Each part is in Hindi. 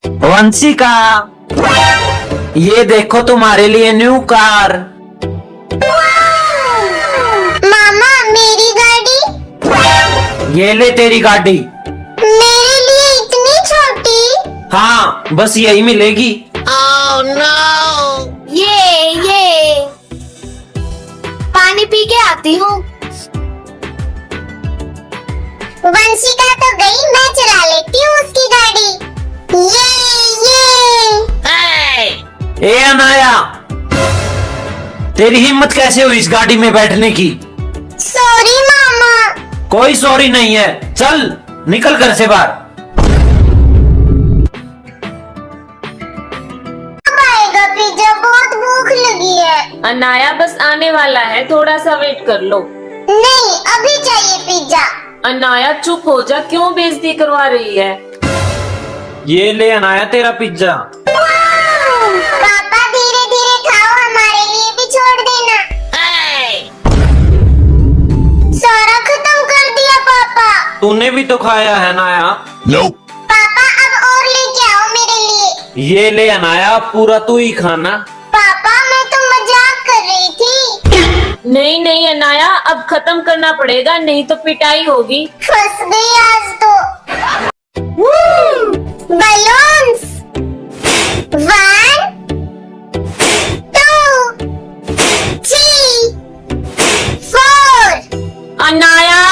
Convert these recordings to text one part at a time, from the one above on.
वंशिका, ये देखो तुम्हारे लिए न्यू कार। मामा मेरी गाड़ी। ये ले तेरी गाड़ी। मेरे लिए इतनी छोटी। हाँ, बस यही मिलेगी। Oh, no! ये पानी पी के आती हूँ। वंशिका तो गई, मैं चला लेती हूँ उसकी गाड़ी। ए अनाया, तेरी हिम्मत कैसे हुई इस गाड़ी में बैठने की? सॉरी मामा। कोई सॉरी नहीं है, चल निकल घर से बाहर। कब आएगा पिज्जा? बहुत भूख लगी है। अनाया बस आने वाला है, थोड़ा सा वेट कर लो। नहीं, अभी चाहिए पिज्जा। अनाया चुप हो जा, क्यों बेइज्जती करवा रही है? ये ले अनाया तेरा पिज्जा। पापा धीरे धीरे खाओ, हमारे लिए भी छोड़ देना। सारा खत्म कर दिया पापा। तूने भी तो खाया है अनाया। पापा अब और लेके आओ मेरे लिए। ये ले अनाया, पूरा तू ही खाना। पापा मैं तो मजाक कर रही थी। नहीं नहीं अनाया, अब खत्म करना पड़ेगा, नहीं तो पिटाई होगी। फंस गई आज तो। बलून्स 1 2 3 4। अनाया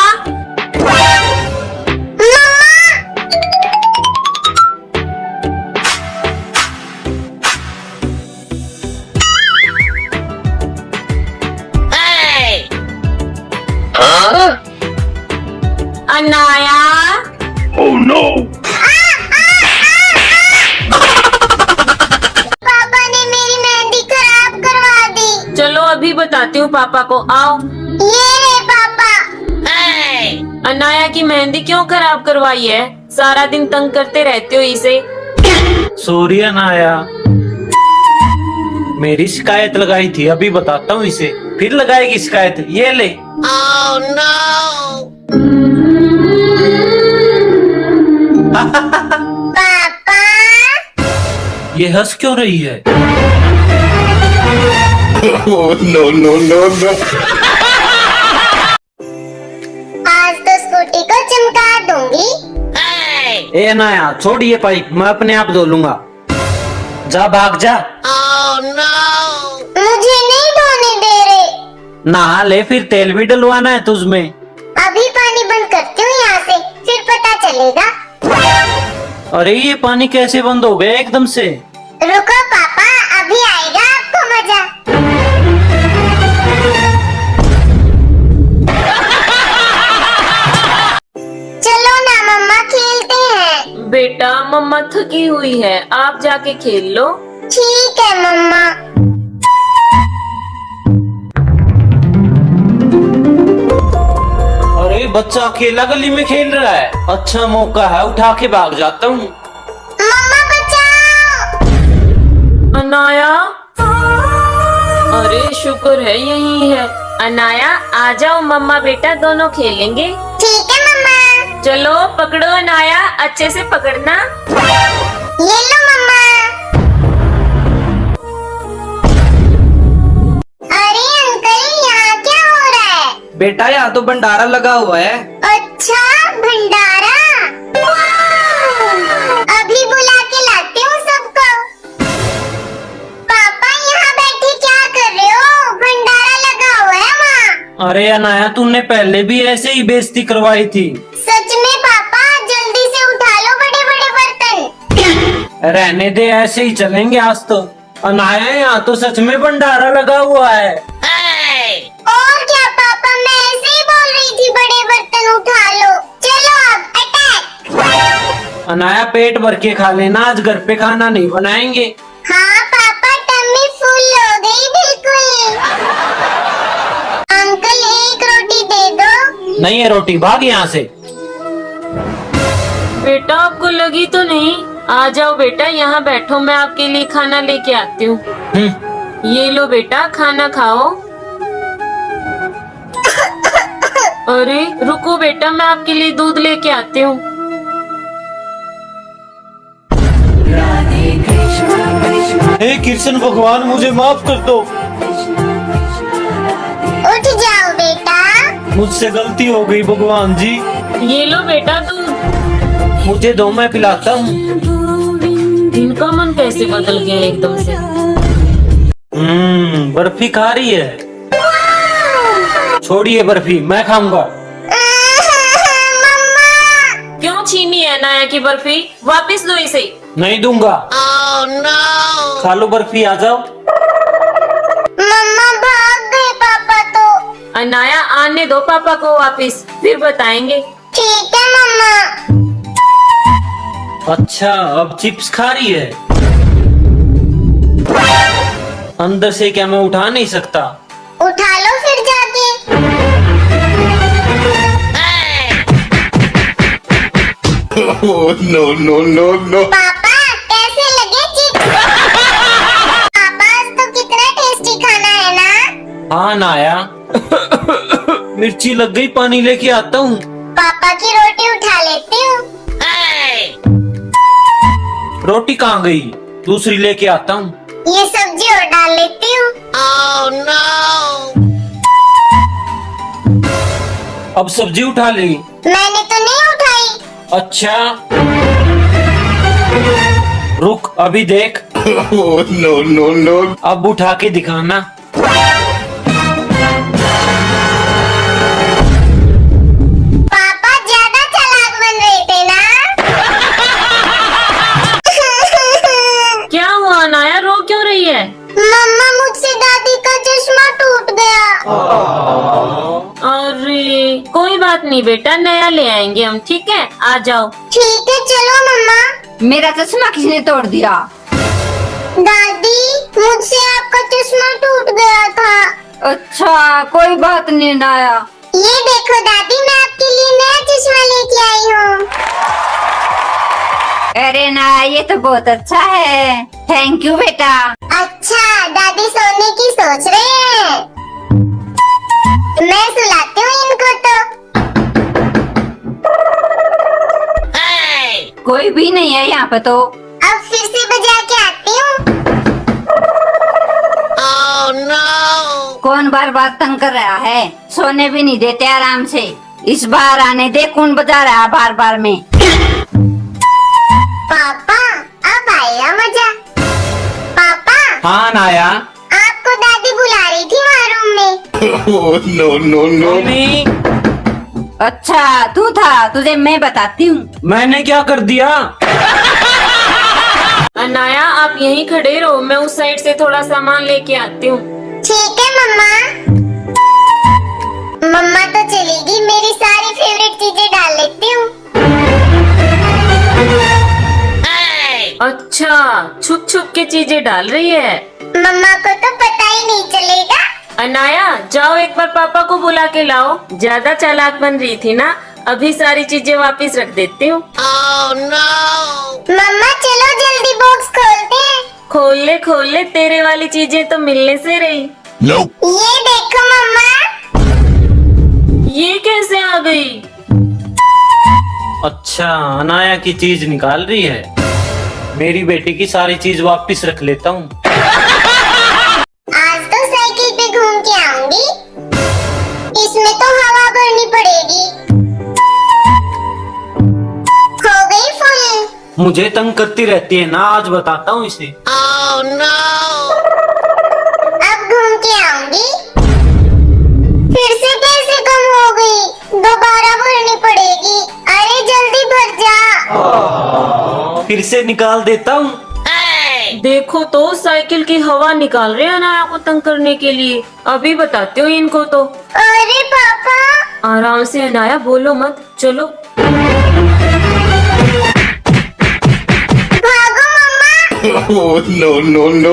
अनाया पापा ने मेरी मेहंदी खराब करवा दी। चलो अभी बताती हूँ पापा को, आओ। ये रे पापा। अनाया की मेहंदी क्यों खराब करवाई है? सारा दिन तंग करते रहते हो इसे। सॉरी अनाया, मेरी शिकायत लगाई थी, अभी बताता हूँ इसे, फिर लगाएगी शिकायत। ये ले। Oh no! पापा। ये हंस क्यों रही है? no. आज तो स्कूटी को चमका दूंगी। ए अनाया, छोड़ ये पाइप, मैं अपने आप धो लूंगा। जा भाग जा। मुझे नहीं धोने दे रहे। नहा ले, फिर तेल भी डलवाना है तुझमें। अभी पानी बंद करती हूँ यहाँ से, फिर पता चलेगा। अरे ये पानी कैसे बंद हो गया एकदम से? रुको पापा, अभी आएगा आपको मजा। चलो ना मम्मा, खेलते हैं। बेटा मम्मा थकी हुई है, आप जाके खेल लो। ठीक है मम्मा। अरे बच्चा अकेला गली में खेल रहा है, अच्छा मौका है, उठा के भाग जाता हूँ। मम्मा बचाओ। अनाया, अरे शुक्र है यही है। अनाया आ जाओ, मम्मा बेटा दोनों खेलेंगे। ठीक है मम्मा। चलो पकड़ो अनाया, अच्छे से पकड़ना। ये लो मम्मा। अरे अंकल, यहाँ क्या हो रहा है? बेटा यहाँ तो भंडारा लगा हुआ है। अच्छा, भंडारा। अभी बुला के लाती हूँ सबको। पापा यहाँ बैठे क्या कर रहे हो? भंडारा लगा हुआ है वहाँ। अरे अनाया, तूने पहले भी ऐसे ही बेइज्जती करवाई थी। सच में पापा, जल्दी से उठा लो बड़े बड़े बर्तन। रहने दे, ऐसे ही चलेंगे आज तो। अनाया, यहाँ तो सच में भंडारा लगा हुआ है। और क्या पापा, मैं ऐसे ही बोल रही थी, बड़े बर्तन उठा लो। चलो अब अटैक। अनाया, पेट भर के खा लेना, आज घर पे खाना नहीं बनाएंगे। हाँ पापा, टम्मी फुल हो गई बिल्कुल। अंकल एक रोटी दे दो। नहीं है रोटी, भाग यहाँ से। बेटा आपको लगी तो नहीं? आ जाओ बेटा, यहाँ बैठो, मैं आपके लिए खाना लेके आती हूँ। ये लो बेटा, खाना खाओ। अरे रुको बेटा, मैं आपके लिए दूध लेके आती हूँ। हे कृष्ण भगवान, मुझे माफ कर दो। उठ जाओ बेटा। मुझसे गलती हो गई भगवान जी। ये लो बेटा दूध। मुझे दो, मैं पिलाता हूँ। इनका मन कैसे बदल गया एकदम से। बर्फी खा रही है। छोड़िए बर्फी, मैं खाऊंगा। मम्मा। क्यों छीनी है अनाया की बर्फी? वापस दो इसे। नहीं दूंगा। खा लो बर्फी, आ जाओ। मम्मा भाग गए पापा तो। अनाया आने दो पापा को वापस, फिर बताएंगे। ठीक है मम्मा। अच्छा, अब चिप्स खा रही है। अंदर से क्या मैं उठा नहीं सकता? उठा लो फिर जाके। no. पापा कैसे लगे चिप्स? पापा आज तो कितना टेस्टी खाना है ना। हाँ नाया। मिर्ची लग गई, पानी लेके आता हूँ। पापा की रोटी उठा लेती हूँ। रोटी कहाँ गई? दूसरी लेके आता हूँ। ये सब्जी और डाल लेती हूँ। अब सब्जी उठा ली। मैंने तो नहीं उठाई। अच्छा, रुक, अभी देख। No. अब उठा के दिखाना। पापा ज्यादा चालाक बन रहे थे ना। क्या हुआ अनाया, रो क्यों रही है? मम्मा मुझसे दादी का चश्मा टूट गया। अरे कोई बात नहीं बेटा, नया ले आएंगे हम, ठीक है? आ जाओ। ठीक है चलो मम्मा। मेरा चश्मा किसने तोड़ दिया? दादी मुझसे आपका चश्मा टूट गया था। अच्छा, कोई बात नहीं नाया। ये देखो दादी, मैं आपके लिए नया चश्मा लेके आई हूँ। अरे ना, ये तो बहुत अच्छा है। थैंक यू बेटा। अच्छा दादी सोने की सोच रहे हैं। मैं सुलाती हूँ इनको तो। कोई भी नहीं है यहाँ पे तो। अब फिर से बजा के आती हूँ। कौन बार बार तंग कर रहा है? सोने भी नहीं देते आराम से। इस बार आने दे, कौन बजा रहा है बार बार में। पापा अब आएगा मजा। पापा हाँ नाया। आपको दादी बुला रही थी वहाँ रूम में। No. मम्मी, अच्छा तू था, तुझे मैं बताती हूँ। मैंने क्या कर दिया? अनाया आप यहीं खड़े रहो, मैं उस साइड से थोड़ा सामान लेके आती हूँ। ठीक है मम्मा। मम्मा तो चलेगी, मेरी सारी फेवरेट चीजें डाल लेती हूँ। अच्छा, छुप छुप के चीजें डाल रही है। मम्मा को तो पता ही नहीं चलेगा। अनाया जाओ एक बार पापा को बुला के लाओ, ज्यादा चालाक बन रही थी ना। अभी सारी चीजें वापस रख देती हूँ। मम्मा चलो जल्दी बॉक्स खोलते हैं। खोल ले, तेरे वाली चीजें तो मिलने से रही। ये देखो मम्मा। ये कैसे आ गई? अच्छा, अनाया की चीज निकाल रही है। मेरी बेटी की सारी चीज वापस रख लेता हूँ। आज तो साइकिल पे घूम के आऊंगी। इसमें तो हवा भरनी पड़ेगी। हो गई फुल। मुझे तंग करती रहती है ना, आज बताता हूँ इसे। अब घूम के आऊंगी। फिर से कैसे कम हो गई? दोबारा भरनी पड़ेगी। अरे जल्दी भर जा। फिर से निकाल देता हूँ। देखो तो साइकिल की हवा निकाल रहे हैं अनाया को तंग करने के लिए। अभी बताती हूँ इनको तो। अरे पापा। आराम से अनाया, बोलो मत, चलो। भागो मम्मा। No.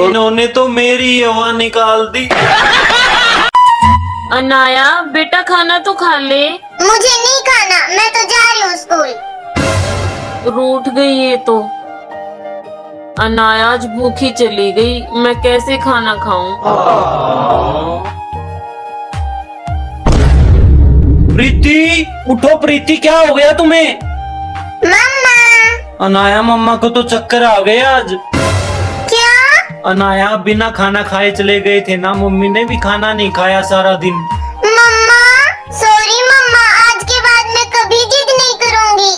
इन्होंने तो मेरी हवा निकाल दी। अनाया बेटा खाना तो खा ले। मुझे नहीं खाना, मैं तो जा रही हूँ स्कूल। रूठ गई ये तो। अनाया आज भूखी चली गई, मैं कैसे खाना खाऊं? प्रीति, उठो प्रीति, क्या हो गया तुम्हें? मम्मा। अनाया मम्मा को तो चक्कर आ गए आज। क्या? अनाया बिना खाना खाए चले गए थे ना, मम्मी ने भी खाना नहीं खाया सारा दिन। मम्मा सॉरी मम्मा, आज के बाद मैं कभी जिद नहीं करूंगी।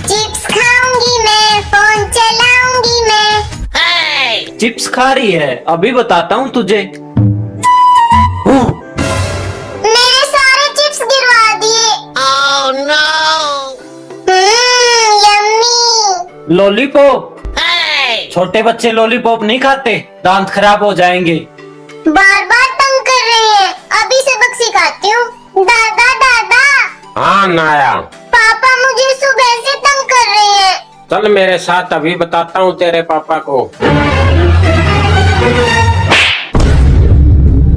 चिप्स खाऊंगी मैं, फोन चलाऊंगी मैं। चिप्स खा रही है? अभी बताता हूँ तुझे। मेरे सारे चिप्स गिरवा दिए। यम्मी। लॉलीपॉप? छोटे बच्चे लॉलीपॉप नहीं खाते, दांत खराब हो जाएंगे। बार बार तंग कर रहे हैं, अभी सबक सिखाती हूँ। दादा दादा। हाँ नाया, पापा मुझे सुबह से तंग कर रहे हैं। चल मेरे साथ, अभी बताता हूँ तेरे पापा को।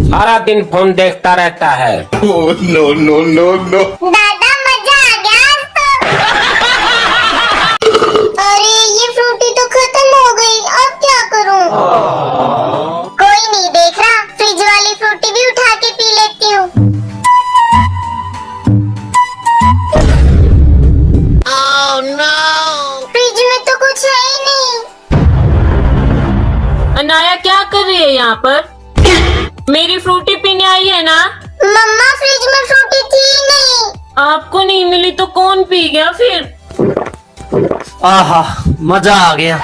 सारा दिन फोन देखता रहता है। Oh, no, no, no, no. दादा मजा आ गया आज तो। अरे ये फ्रूटी तो खत्म हो गई, अब क्या करूं? कोई नहीं देख रहा, फ्रिज वाली फ्रूटी भी उठा के पी लेती हूँ। फ्रिज में तो कुछ है ही नहीं। अनाया क्या कर रही है यहाँ पर? मेरी फ्रूटी पीने आई है ना? मम्मा फ्रिज में फ्रूटी थी ही नहीं। आपको नहीं मिली तो कौन पी गया फिर? आहा, मजा आ गया।